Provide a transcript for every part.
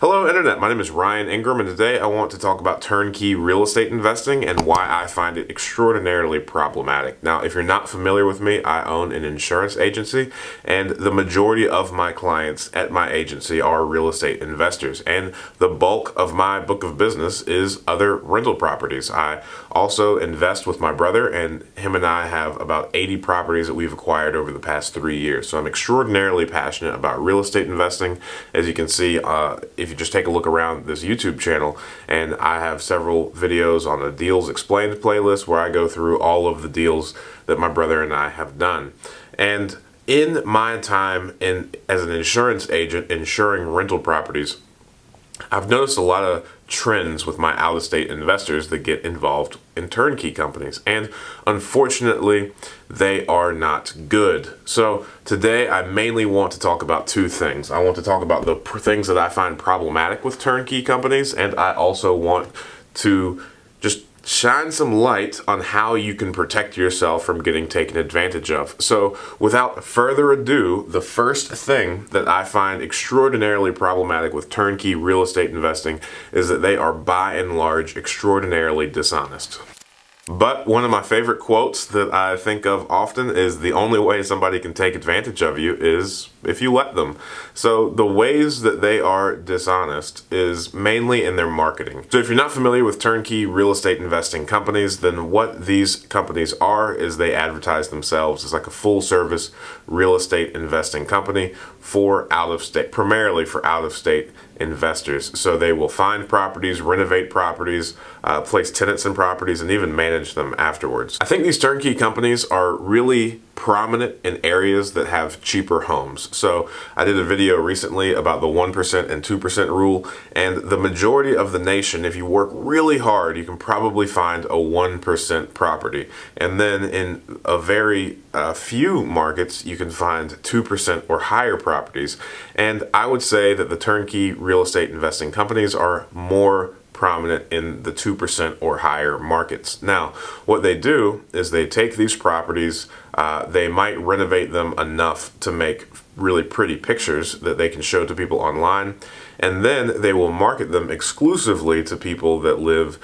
Hello Internet, my name is Ryan Ingram and today I want to talk about turnkey real estate investing and why I find it extraordinarily problematic. Now, if you're not familiar with me, I own an insurance agency and the majority of my clients at my agency are real estate investors, and the bulk of my book of business is other rental properties. I also invest with my brother, and him and I have about 80 properties that we've acquired over the past 3 years. So I'm extraordinarily passionate about real estate investing. As you can see, if you just take a look around this YouTube channel, and I have several videos on the Deals Explained playlist where I go through all of the deals that my brother and I have done. And in my time as an insurance agent insuring rental properties, I've noticed a lot of trends with my out-of-state investors that get involved in turnkey companies, and unfortunately they are not good. So today I mainly want to talk about two things. I want to talk about the things that I find problematic with turnkey companies, and I also want to just shine some light on how you can protect yourself from getting taken advantage of. So without further ado, the first thing that I find extraordinarily problematic with turnkey real estate investing is that they are by and large extraordinarily dishonest. But one of my favorite quotes that I think of often is the only way somebody can take advantage of you is if you let them. So the ways that they are dishonest is mainly in their marketing. So if you're not familiar with turnkey real estate investing companies, then what these companies are is they advertise themselves as like a full service real estate investing company for out-of-state, primarily for out-of-state investors. So they will find properties, renovate properties, place tenants in properties, and even manage them afterwards. I think these turnkey companies are really prominent in areas that have cheaper homes. So I did a video recently about the 1% and 2% rule, and the majority of the nation, if you work really hard, you can probably find a 1% property. And then in a very few markets, you can find 2% or higher properties. And I would say that the turnkey real estate investing companies are more prominent in the 2% or higher markets. Now, what they do is they take these properties, they might renovate them enough to make really pretty pictures that they can show to people online, and then they will market them exclusively to people that live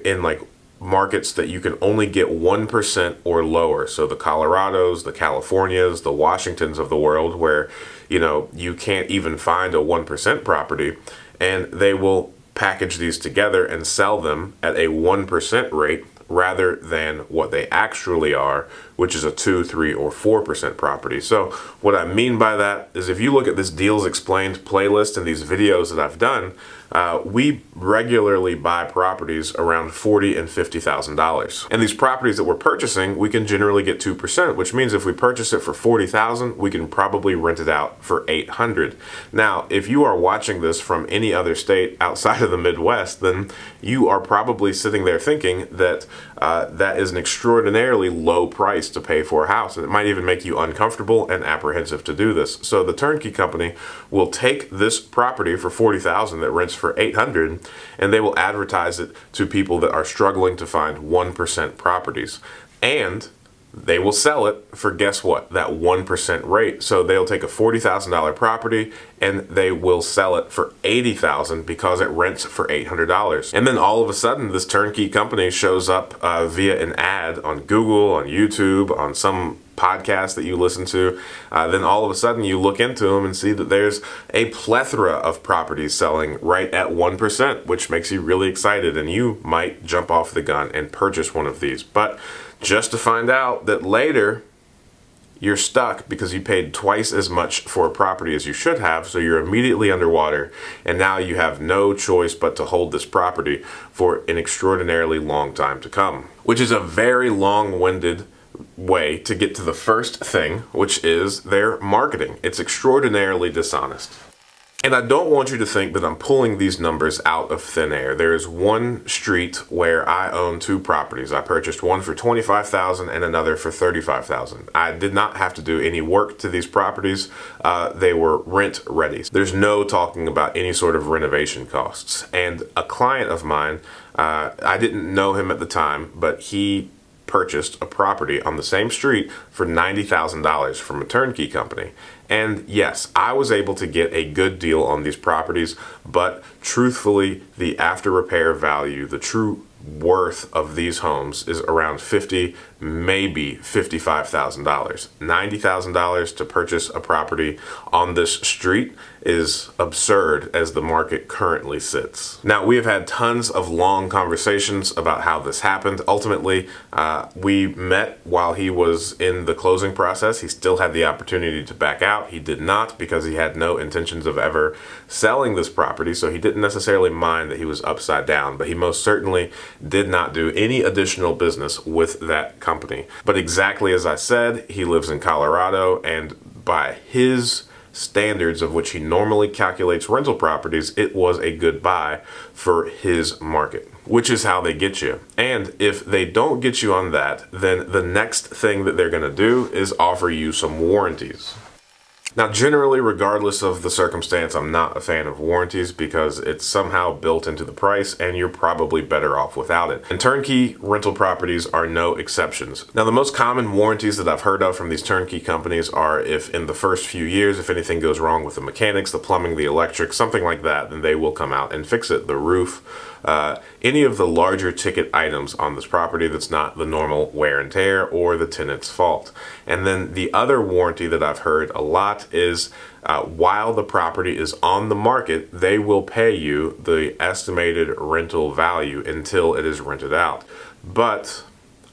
in like markets that you can only get 1% or lower. So the Colorados, the Californias, the Washingtons of the world, where you can't even find a 1% property, and they will package these together and sell them at a 1% rate rather than what they actually are, which is a 2, 3, or 4% property. So what I mean by that is if you look at this Deals Explained playlist and these videos that I've done, we regularly buy properties around $40,000 and $50,000. And these properties that we're purchasing, we can generally get 2%, which means if we purchase it for $40,000, we can probably rent it out for $800. Now, if you are watching this from any other state outside of the Midwest, then you are probably sitting there thinking that that is an extraordinarily low price to pay for a house, and it might even make you uncomfortable and apprehensive to do this. So the turnkey company will take this property for $40,000 that rents for $800, and they will advertise it to people that are struggling to find 1% properties, and they will sell it for, guess what, that 1% rate. So they'll take a $40,000 property and they will sell it for $80,000 because it rents for $800. And then all of a sudden this turnkey company shows up via an ad on Google, on YouTube, on some podcast that you listen to. Then all of a sudden you look into them and see that there's a plethora of properties selling right at 1%, which makes you really excited, and you might jump off the gun and purchase one of these. But just to find out that later you're stuck because you paid twice as much for a property as you should have, so you're immediately underwater, and now you have no choice but to hold this property for an extraordinarily long time to come. Which is a very long-winded way to get to the first thing, which is their marketing. It's extraordinarily dishonest. And I don't want you to think that I'm pulling these numbers out of thin air. There is one street where I own two properties. I purchased one for $25,000 and another for $35,000. I did not have to do any work to these properties. They were rent ready. There's no talking about any sort of renovation costs. And a client of mine, I didn't know him at the time, but he purchased a property on the same street for $90,000 from a turnkey company. And yes, I was able to get a good deal on these properties, but truthfully, the after repair value, the true worth of these homes is around $50,000, maybe $55,000. $90,000 to purchase a property on this street is absurd as the market currently sits. Now, we have had tons of long conversations about how this happened. Ultimately, we met while he was in the closing process. He still had the opportunity to back out. He did not, because he had no intentions of ever selling this property, so he didn't necessarily mind that he was upside down, but he most certainly did not do any additional business with that company. But exactly as I said, he lives in Colorado, and by his standards of which he normally calculates rental properties, it was a good buy for his market, which is how they get you. And if they don't get you on that, then the next thing that they're going to do is offer you some warranties. Now, generally, regardless of the circumstance, I'm not a fan of warranties because it's somehow built into the price and you're probably better off without it. And turnkey rental properties are no exceptions. Now, the most common warranties that I've heard of from these turnkey companies are if in the first few years, if anything goes wrong with the mechanics, the plumbing, the electric, something like that, then they will come out and fix it. The roof, any of the larger ticket items on this property that's not the normal wear and tear or the tenant's fault. And then the other warranty that I've heard a lot is while the property is on the market, they will pay you the estimated rental value until it is rented out. But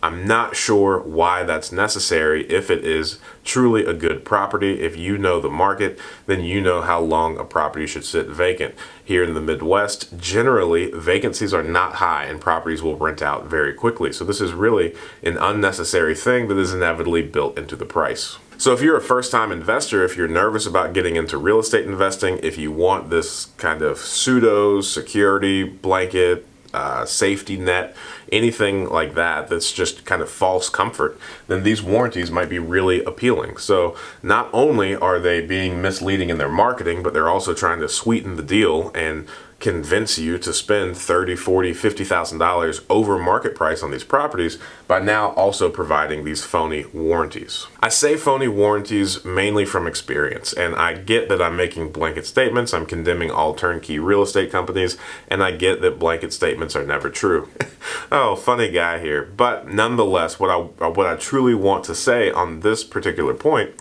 I'm not sure why that's necessary. If it is truly a good property, if you know the market, then you know how long a property should sit vacant. Here in the Midwest, generally, vacancies are not high and properties will rent out very quickly. So this is really an unnecessary thing that is inevitably built into the price. So if you're a first-time investor, if you're nervous about getting into real estate investing, if you want this kind of pseudo security blanket, safety net, anything like that that's just kind of false comfort, then these warranties might be really appealing. So not only are they being misleading in their marketing, but they're also trying to sweeten the deal and convince you to spend $30,000, $40,000, $50,000 over market price on these properties by now also providing these phony warranties. I say phony warranties mainly from experience, and I get that I'm making blanket statements, I'm condemning all turnkey real estate companies, and I get that blanket statements are never true. Oh, funny guy here. But nonetheless, what I truly want to say on this particular point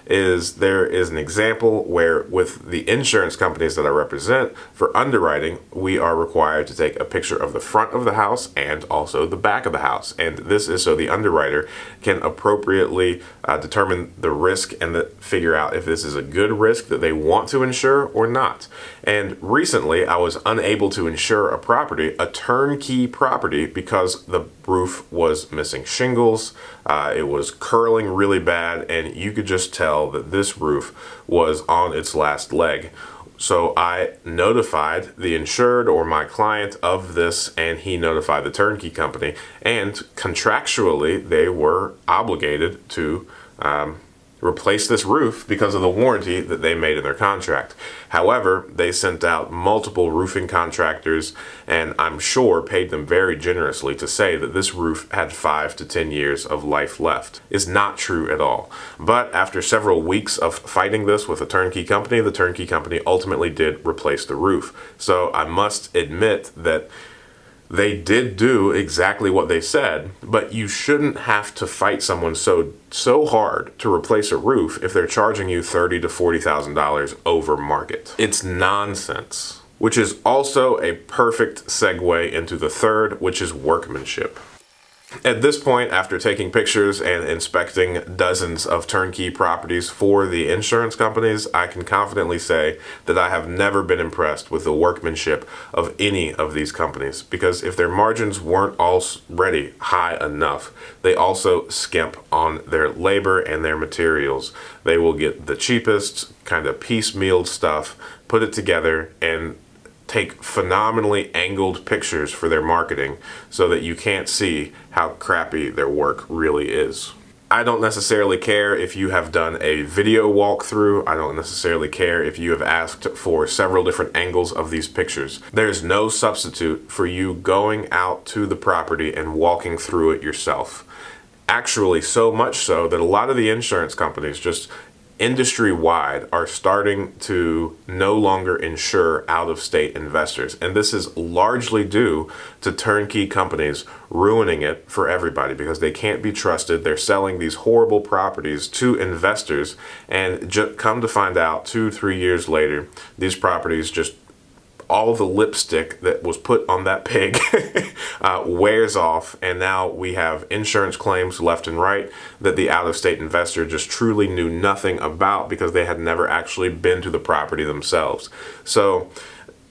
is there is an example where with the insurance companies that I represent for underwriting, we are required to take a picture of the front of the house and also the back of the house. And this is so the underwriter can appropriately determine the risk and figure out if this is a good risk that they want to insure or not. And recently I was unable to insure a property, a turnkey property, because the roof was missing shingles, it was curling really bad, and you could just tell that this roof was on its last leg. So I notified the insured or my client of this, and he notified the turnkey company, and contractually they were obligated to replace this roof because of the warranty that they made in their contract. However, they sent out multiple roofing contractors, and I'm sure paid them very generously to say that this roof had 5 to 10 years of life left. It's not true at all. But after several weeks of fighting this with the turnkey company ultimately did replace the roof. So I must admit that they did do exactly what they said, but you shouldn't have to fight someone so hard to replace a roof if they're charging you $30,000 to $40,000 over market. It's nonsense. Which is also a perfect segue into the third, which is workmanship. At this point, after taking pictures and inspecting dozens of turnkey properties for the insurance companies, I can confidently say that I have never been impressed with the workmanship of any of these companies, because if their margins weren't already high enough, they also skimp on their labor and their materials. They will get the cheapest, kind of piecemealed stuff, put it together, and take phenomenally angled pictures for their marketing so that you can't see how crappy their work really is. I don't necessarily care if you have done a video walkthrough. I don't necessarily care if you have asked for several different angles of these pictures. There's no substitute for you going out to the property and walking through it yourself. Actually, so much so that a lot of the insurance companies, just industry-wide, are starting to no longer insure out-of-state investors. And this is largely due to turnkey companies ruining it for everybody because they can't be trusted. They're selling these horrible properties to investors, and come to find out 2-3 years later, these properties just, all the lipstick that was put on that pig wears off, and now we have insurance claims left and right that the out-of-state investor just truly knew nothing about because they had never actually been to the property themselves. So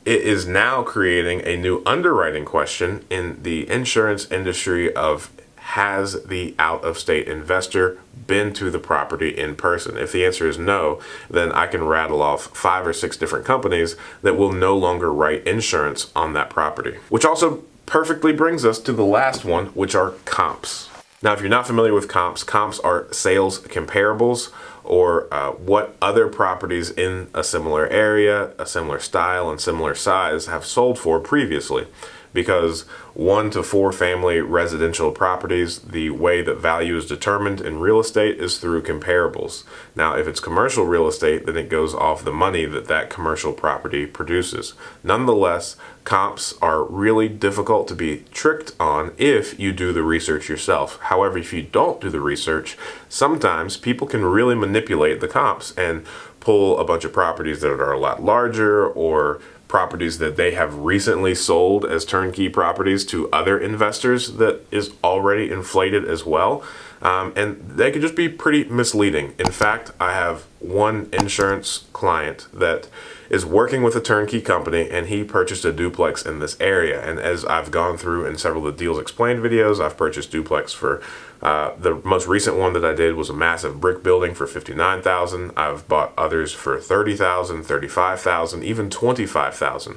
it is now creating a new underwriting question in the insurance industry of, has the out-of-state investor been to the property in person? If the answer is no, then I can rattle off 5 or 6 different companies that will no longer write insurance on that property. Which also perfectly brings us to the last one, which are comps. Now, if you're not familiar with comps, comps are sales comparables, or what other properties in a similar area, a similar style, and similar size have sold for previously. Because 1 to 4 family residential properties, the way that value is determined in real estate is through comparables. Now, if it's commercial real estate, then it goes off the money that that commercial property produces. Nonetheless, comps are really difficult to be tricked on if you do the research yourself. However, if you don't do the research, sometimes people can really manipulate the comps and pull a bunch of properties that are a lot larger, or properties that they have recently sold as turnkey properties to other investors that is already inflated as well. And they can just be pretty misleading. In fact, I have one insurance client that is working with a turnkey company, and he purchased a duplex in this area. And as I've gone through in several of the Deals Explained videos, I've purchased duplex for the most recent one that I did was a massive brick building for $59,000. I've bought others for $30,000, $35,000, even $25,000.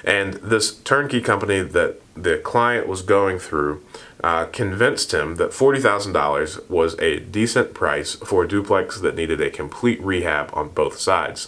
And this turnkey company that the client was going through convinced him that $40,000 was a decent price for a duplex that needed a complete rehab on both sides.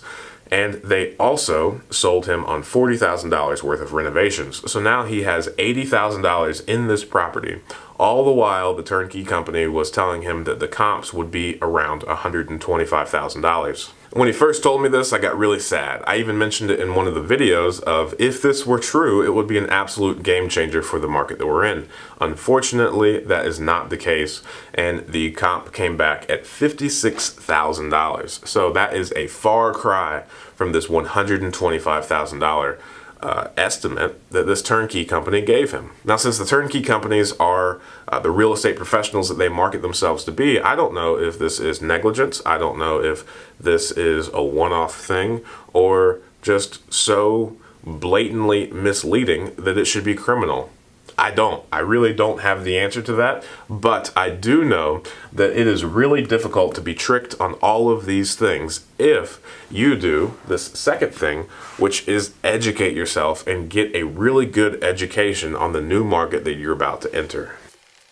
And they also sold him on $40,000 worth of renovations. So now he has $80,000 in this property. All the while, the turnkey company was telling him that the comps would be around $125,000. When he first told me this, I got really sad. I even mentioned it in one of the videos of, if this were true, it would be an absolute game changer for the market that we're in. Unfortunately, that is not the case, and the comp came back at $56,000. So that is a far cry from this $125,000 estimate that this turnkey company gave him. Now, since the turnkey companies are the real estate professionals that they market themselves to be, I don't know if this is negligence. I don't know if this is a one-off thing or just so blatantly misleading that it should be criminal. I really don't have the answer to that, but I do know that it is really difficult to be tricked on all of these things if you do this second thing, which is educate yourself and get a really good education on the new market that you're about to enter.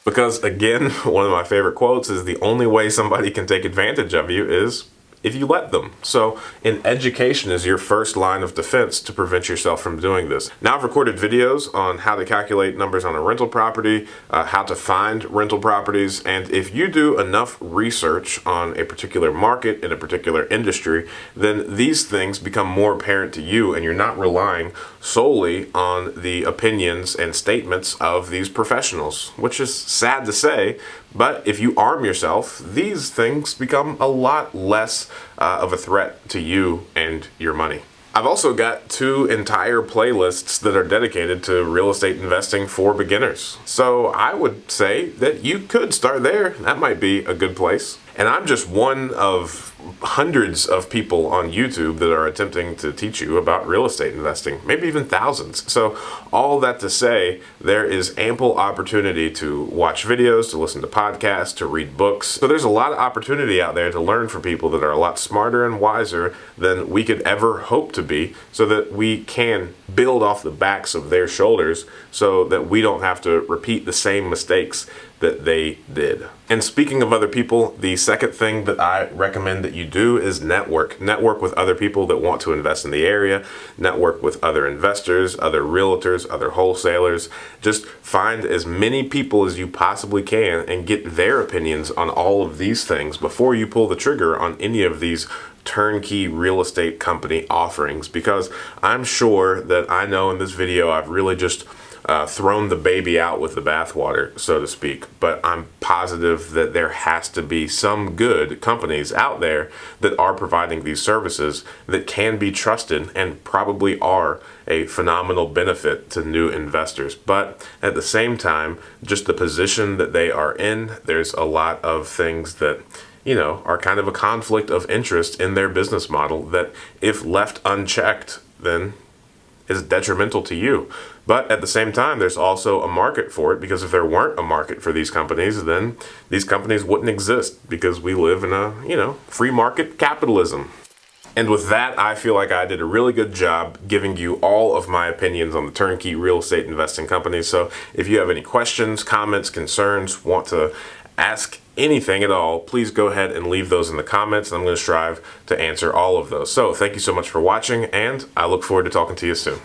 Because again, one of my favorite quotes is, the only way somebody can take advantage of you is if you let them. So education is your first line of defense to prevent yourself from doing this. Now, I've recorded videos on how to calculate numbers on a rental property, how to find rental properties, and if you do enough research on a particular market in a particular industry, then these things become more apparent to you, and you're not relying solely on the opinions and statements of these professionals, which is sad to say. But if you arm yourself, these things become a lot less of a threat to you and your money. I've also got 2 entire playlists that are dedicated to real estate investing for beginners. So I would say that you could start there. That might be a good place. And I'm just one of hundreds of people on YouTube that are attempting to teach you about real estate investing, maybe even thousands. So all that to say, there is ample opportunity to watch videos, to listen to podcasts, to read books. So there's a lot of opportunity out there to learn from people that are a lot smarter and wiser than we could ever hope to be, so that we can build off the backs of their shoulders so that we don't have to repeat the same mistakes that they did. And speaking of other people, the second thing that I recommend that you do is network. Network with other people that want to invest in the area, network with other investors, other realtors, other wholesalers. Just find as many people as you possibly can and get their opinions on all of these things before you pull the trigger on any of these turnkey real estate company offerings, because I'm sure that I know in this video I've really just thrown the baby out with the bathwater, so to speak, but I'm positive that there has to be some good companies out there that are providing these services that can be trusted and probably are a phenomenal benefit to new investors. But at the same time, just the position that they are in, there's a lot of things that are kind of a conflict of interest in their business model that, if left unchecked, then is detrimental to you. But at the same time, there's also a market for it, because if there weren't a market for these companies, then these companies wouldn't exist, because we live in a, free market capitalism. And with that, I feel like I did a really good job giving you all of my opinions on the turnkey real estate investing companies. So if you have any questions, comments, concerns, want to ask anything at all, please go ahead and leave those in the comments, and I'm going to strive to answer all of those. So thank you so much for watching, and I look forward to talking to you soon.